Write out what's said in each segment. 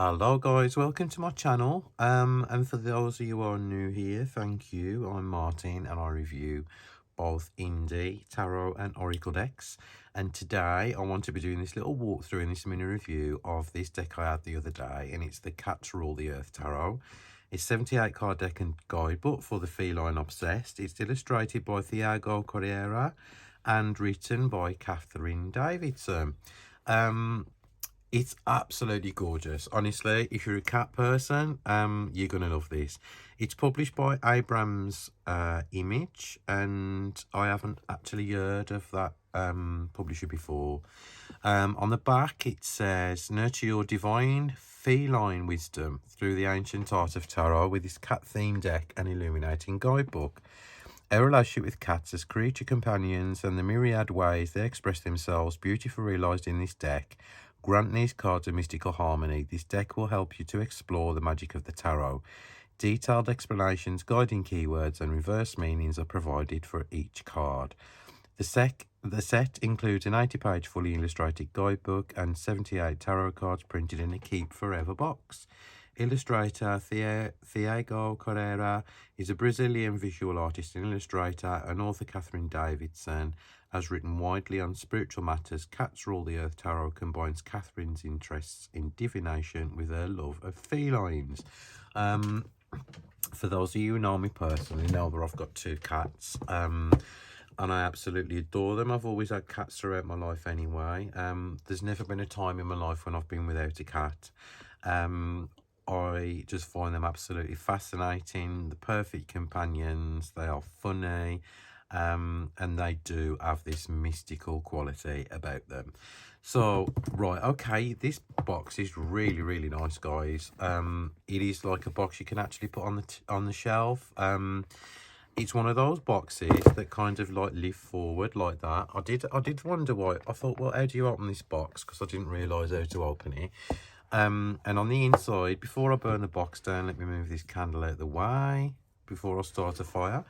Hello guys, welcome to my channel. And for those of you who are new here, thank you. I'm Martin and I review both indie, tarot and oracle decks. And today I want to be doing this little walkthrough in this mini review of this deck I had the other day, and it's the Cats Rule the Earth Tarot. It's 78 card deck and guidebook for the feline obsessed. It's illustrated by Thiago Correia and written by Catherine Davidson. It's absolutely gorgeous. Honestly, if you're a cat person, you're gonna love this. It's published by Abrams Image, and I haven't actually heard of that publisher before. On the back, it says, "Nurture your divine feline wisdom through the ancient art of tarot with this cat-themed deck and illuminating guidebook. Our relationship with cats as creature companions and the myriad ways they express themselves beautifully realised in this deck grant these cards a mystical harmony. This deck will help you to explore the magic of the tarot. Detailed explanations, guiding keywords and reverse meanings are provided for each card. The set includes an 80-page fully illustrated guidebook and 78 tarot cards printed in a Keep Forever box. Illustrator Thiago Correia is a Brazilian visual artist and illustrator, and author Catherine Davidson has written widely on spiritual matters. Cats Rule the Earth Tarot combines Catherine's interests in divination with her love of felines." For those of you who know me personally, know that I've got two cats, and I absolutely adore them. I've always had cats throughout my life anyway. There's never been a time in my life when I've been without a cat. I just find them absolutely fascinating, the perfect companions. They are funny, and they do have this mystical quality about them. So, right, okay, this box is really, really nice, guys. It is like a box you can actually put on the shelf. It's one of those boxes that kind of like lift forward like that. I did wonder why. I thought, well, how do you open this box? Because I didn't realise how to open it. And on the inside, before I burn the box down, let me move this candle out of the way before I start a fire.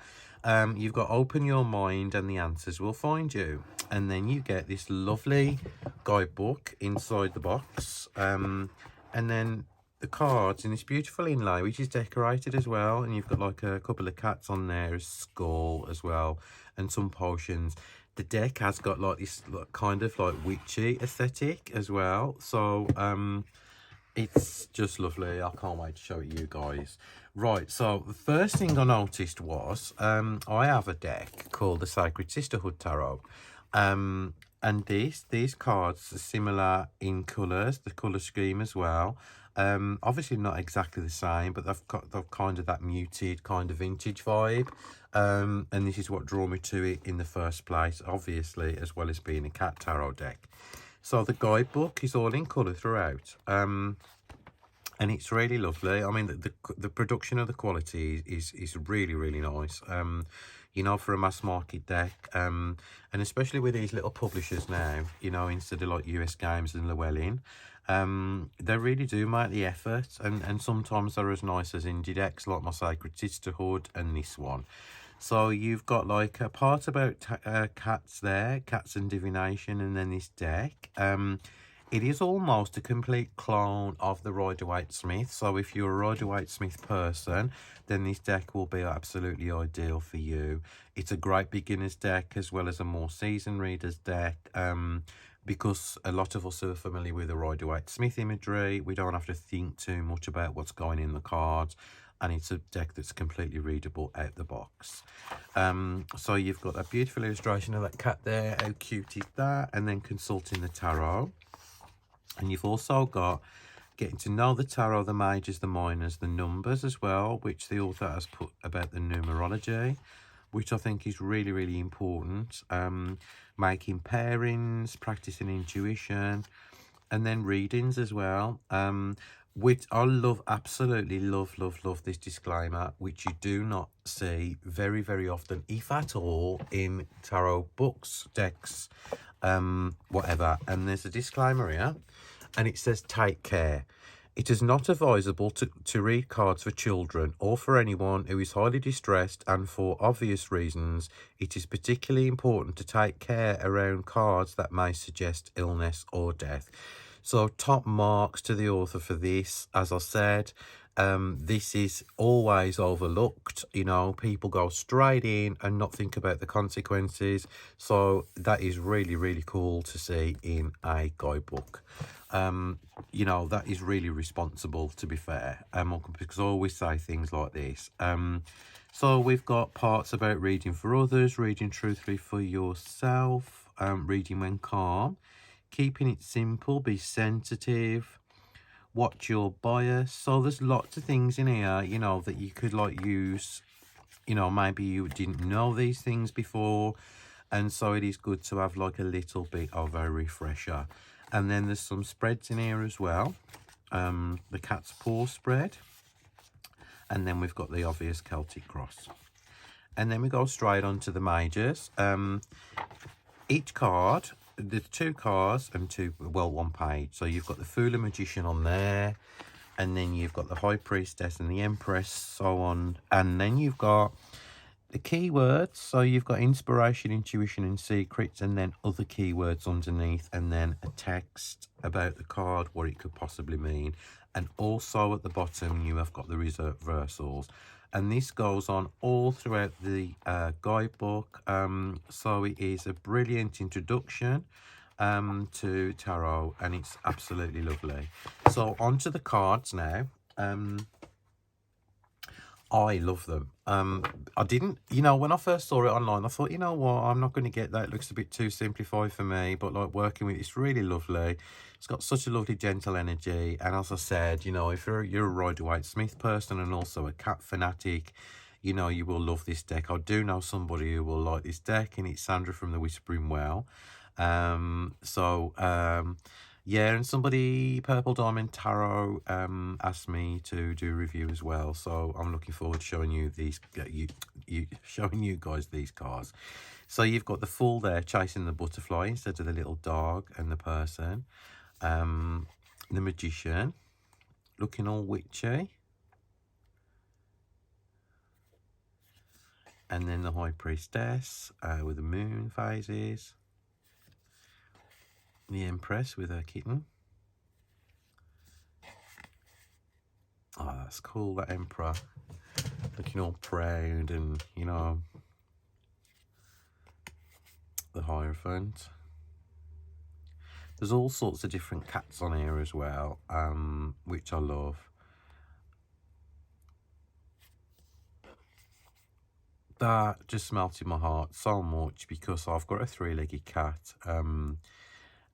You've got open your mind and the answers will find you. And then you get this lovely guidebook inside the box. And then the cards in this beautiful inlay, which is decorated as well. And you've got like a couple of cats on there, a skull as well, and some potions. The deck has got like this kind of like witchy aesthetic as well. So, it's just lovely. I can't wait to show it you guys. Right, so the first thing I noticed was I have a deck called the Sacred Sisterhood Tarot. And these cards are similar in colours, the colour scheme as well. Obviously not exactly the same, but they've kind of that muted kind of vintage vibe. And this is what drew me to it in the first place, obviously, as well as being a cat tarot deck. So the guidebook is all in colour throughout, and it's really lovely. I mean, the production of the quality is really, really nice. You know, for a mass market deck, and especially with these little publishers now, you know, instead of like US Games and Llewellyn, they really do make the effort, and sometimes they're as nice as indie decks like my Sacred Sisterhood and this one. So you've got like a part about cats there, cats and divination, and then this deck. It is almost a complete clone of the Rider-Waite-Smith. So if you're a Rider-Waite-Smith person, then this deck will be absolutely ideal for you. It's a great beginner's deck as well as a more seasoned reader's deck. Because a lot of us are familiar with the Rider-Waite-Smith imagery, we don't have to think too much about what's going in the cards, and it's a deck that's completely readable out the box. So you've got that beautiful illustration of that cat there. How cute is that? And then consulting the tarot. And you've also got getting to know the tarot, the majors, the minors, the numbers as well, which the author has put about the numerology, which I think is really, really important. Making pairings, practicing intuition, and then readings as well. Which I love, absolutely love this disclaimer, which you do not see very, very often, if at all, in tarot books, decks, whatever. And there's a disclaimer here, and it says, take care. It is not advisable to read cards for children or for anyone who is highly distressed, and for obvious reasons, it is particularly important to take care around cards that may suggest illness or death. So top marks to the author for this. As I said, this is always overlooked. You know, people go straight in and not think about the consequences. So that is really, really cool to see in a guidebook. You know, that is really responsible, to be fair, because I always say things like this. So we've got parts about reading for others, reading truthfully for yourself, reading when calm, keeping it simple, be sensitive, watch your bias. So there's lots of things in here, you know, that you could like use. You know, maybe you didn't know these things before, and so it is good to have like a little bit of a refresher. And then there's some spreads in here as well. The cat's paw spread, and then we've got the obvious Celtic cross, and then we go straight on to the majors. Each card, there's 2 cards and 1 page. So you've got the Fool and Magician on there, and then you've got the High Priestess and the Empress, so on. And then you've got the keywords. So you've got inspiration, intuition, and secrets, and then other keywords underneath, and then a text about the card, what it could possibly mean. And also at the bottom, you have got the reversals. And this goes on all throughout the guidebook. So it is a brilliant introduction to tarot, and it's absolutely lovely. So onto the cards now. I love them. I didn't, you know, when I first saw it online, I thought, you know what, I'm not going to get that. It looks a bit too simplified for me, but like working with it's really lovely. It's got such a lovely, gentle energy. And as I said, you know, if you're a Rider-Waite-Smith person and also a cat fanatic, you know, you will love this deck. I do know somebody who will like this deck, and it's Sandra from the Whispering Well. Yeah, and somebody, Purple Diamond Tarot, asked me to do a review as well. So I'm looking forward to showing you these, showing you guys these cards. So you've got the Fool there chasing the butterfly instead of the little dog and the person. The Magician looking all witchy. And then the High Priestess with the moon phases. The Empress with her kitten. Oh, that's cool, that Emperor. Looking all proud, and, you know, the Hierophant. There's all sorts of different cats on here as well, which I love. That just melted my heart so much, because I've got a 3-legged cat.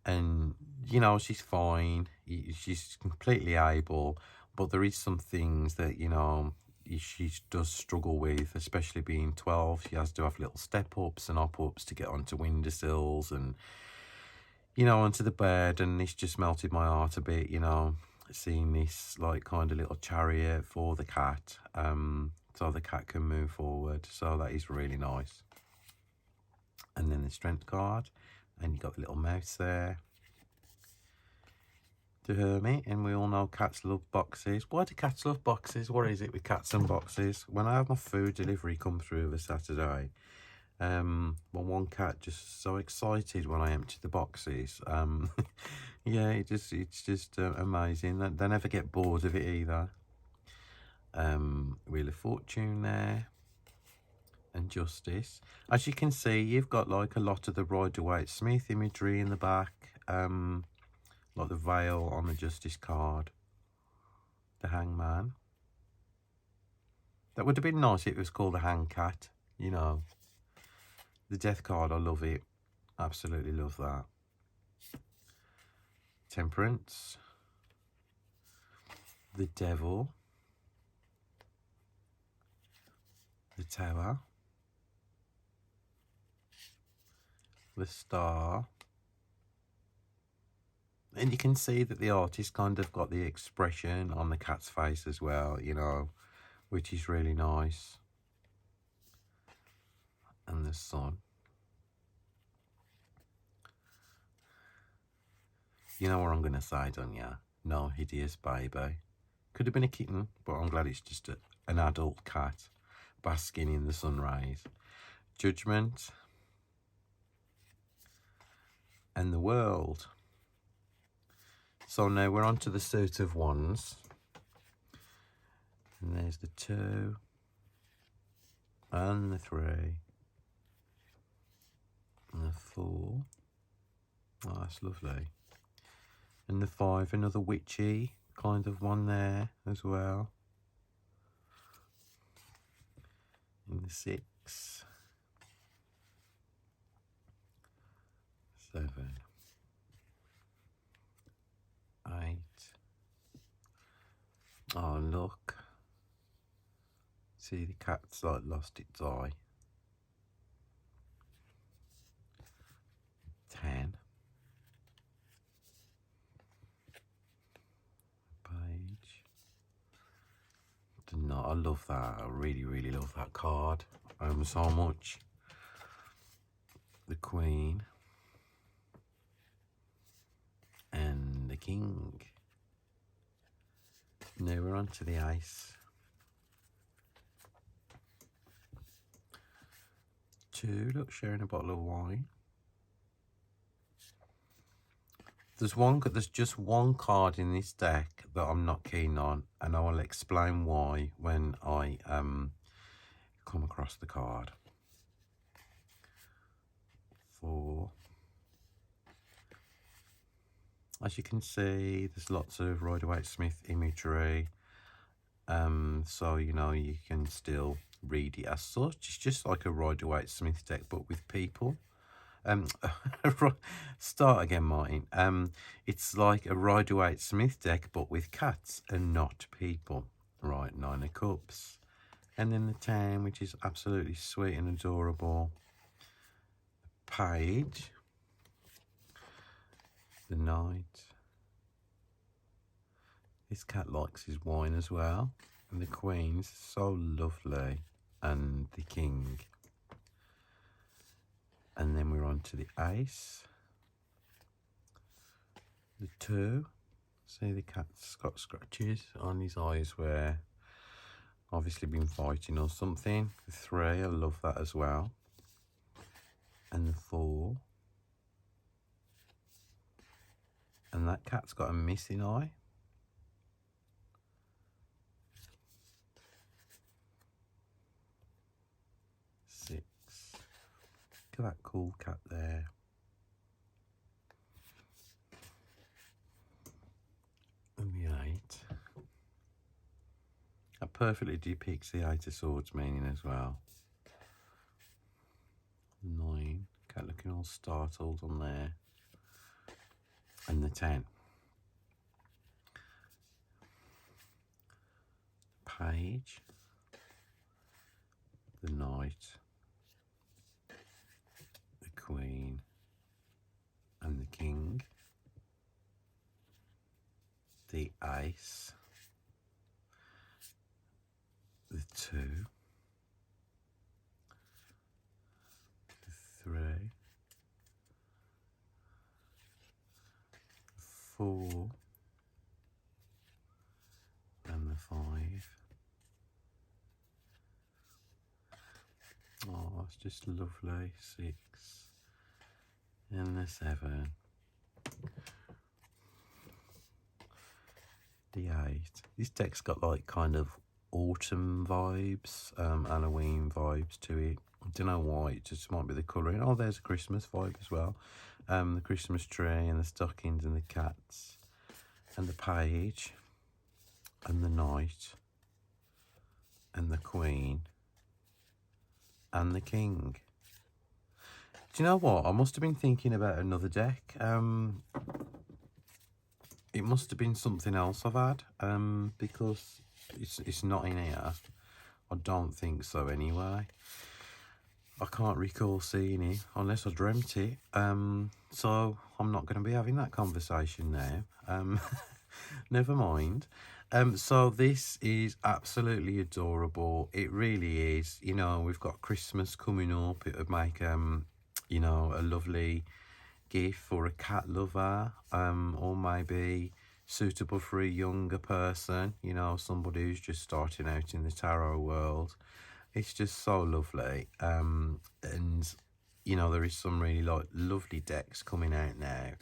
And, you know, she's fine. She's completely able. But there is some things that, you know, she does struggle with, especially being 12. She has to have little step-ups and up-ups to get onto windowsills and, you know, onto the bed. And this just melted my heart a bit, you know, seeing this, like, kind of little chariot for the cat. So the cat can move forward. So that is really nice. And then the Strength card. And you got the little mouse there. The Hermit, and we all know cats love boxes. Why do cats love boxes? What is it with cats and boxes? When I have my food delivery come through over Saturday, my one cat just so excited when I empty the boxes. Yeah, it's just amazing. They never get bored of it either. Wheel of Fortune there. And Justice. As you can see, you've got like a lot of the Rider-Waite-Smith imagery in the back. Like the veil on the Justice card. The Hangman. That would have been nice if it was called the Hang Cat, you know. The Death card, I love it. Absolutely love that. Temperance. The Devil. The Tower. The Star. And you can see that the artist kind of got the expression on the cat's face as well, you know, which is really nice. And the Sun. You know what I'm going to say, don't you? No hideous baby. Could have been a kitten, but I'm glad it's just an adult cat basking in the sun rays. Judgment. And the World. So now we're on to the suit of wands. And there's the 2 and the 3 and the 4. Oh, that's lovely. And the 5, another witchy kind of one there as well. And the 6, 7, 8. Oh, look. See, the cat's like lost its eye. 10. Page. I love that. I really, really love that card so much. The Queen. And the King. Now we're on to the Ace. 2, look, sharing a bottle of wine. There's just one card in this deck that I'm not keen on, and I will explain why when I come across the card. 4. As you can see, there's lots of Rider-Waite-Smith imagery, so you know you can still read it as such. It's just like a Rider-Waite-Smith deck, but with people. Start again, Martin. It's like a Rider-Waite-Smith deck, but with cats and not people. Right, 9 of Cups. And then the 10, which is absolutely sweet and adorable. Page. The Knight. This cat likes his wine as well. And the Queen's so lovely. And the King. And then we're on to the Ace. The 2. See, the cat's got scratches on his eyes where obviously been fighting or something. The 3, I love that as well. And the 4. And that cat's got a missing eye. 6. Look at that cool cat there. And the 8. That perfectly depicts the 8 of Swords meaning as well. 9. Cat looking all startled on there. And the 10. Page. The Knight. The Queen. And the King. The Ace. The 2. The 3. 4. And the 5. Oh, it's just lovely. 6. And the 7. The 8. This deck's got like kind of autumn vibes, Halloween vibes to it. I don't know why, it just might be the colouring. Oh, there's a Christmas vibe as well. The Christmas tree and the stockings and the cats. And the Page. And the Knight. And the Queen. And the King. Do you know what? I must have been thinking about another deck. It must have been something else I've had, because it's not in here. I don't think so anyway. I can't recall seeing it unless I dreamt it. So I'm not going to be having that conversation now. Never mind. So this is absolutely adorable. It really is. You know, we've got Christmas coming up. It would make, you know, a lovely gift for a cat lover, or maybe suitable for a younger person, you know, somebody who's just starting out in the tarot world. It's just so lovely. And you know, there is some really like lovely decks coming out now,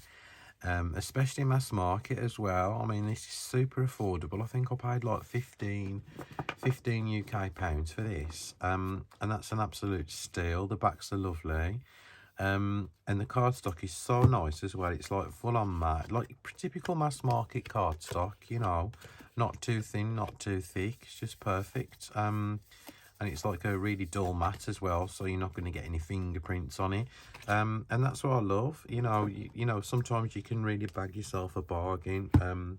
especially mass market as well. I mean, this is super affordable. I think I paid like 15 UK pounds for this, and that's an absolute steal. The backs are lovely. And the cardstock is so nice as well. It's like full on matte, like typical mass market cardstock, you know, not too thin, not too thick. It's just perfect. And it's like a really dull matte as well, so you're not going to get any fingerprints on it. And that's what I love. You know, sometimes you can really bag yourself a bargain. And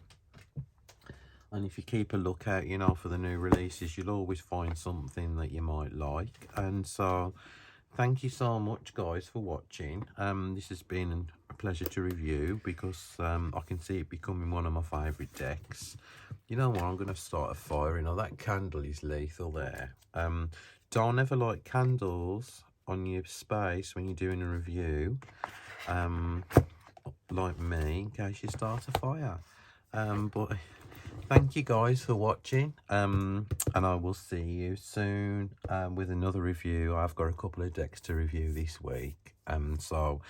if you keep a lookout, you know, for the new releases, you'll always find something that you might like. And so thank you so much, guys, for watching. This has been a pleasure to review because I can see it becoming one of my favourite decks. You know what, I'm going to start a fire. You know, that candle is lethal there. Don't ever light candles on your space when you're doing a review, like me, in case you start a fire. But thank you guys for watching, and I will see you soon with another review. I've got a couple of decks to review this week, so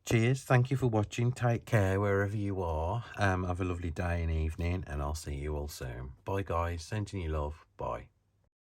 cheers, thank you for watching, take care wherever you are, have a lovely day and evening, and I'll see you all soon. Bye guys, sending you love, bye.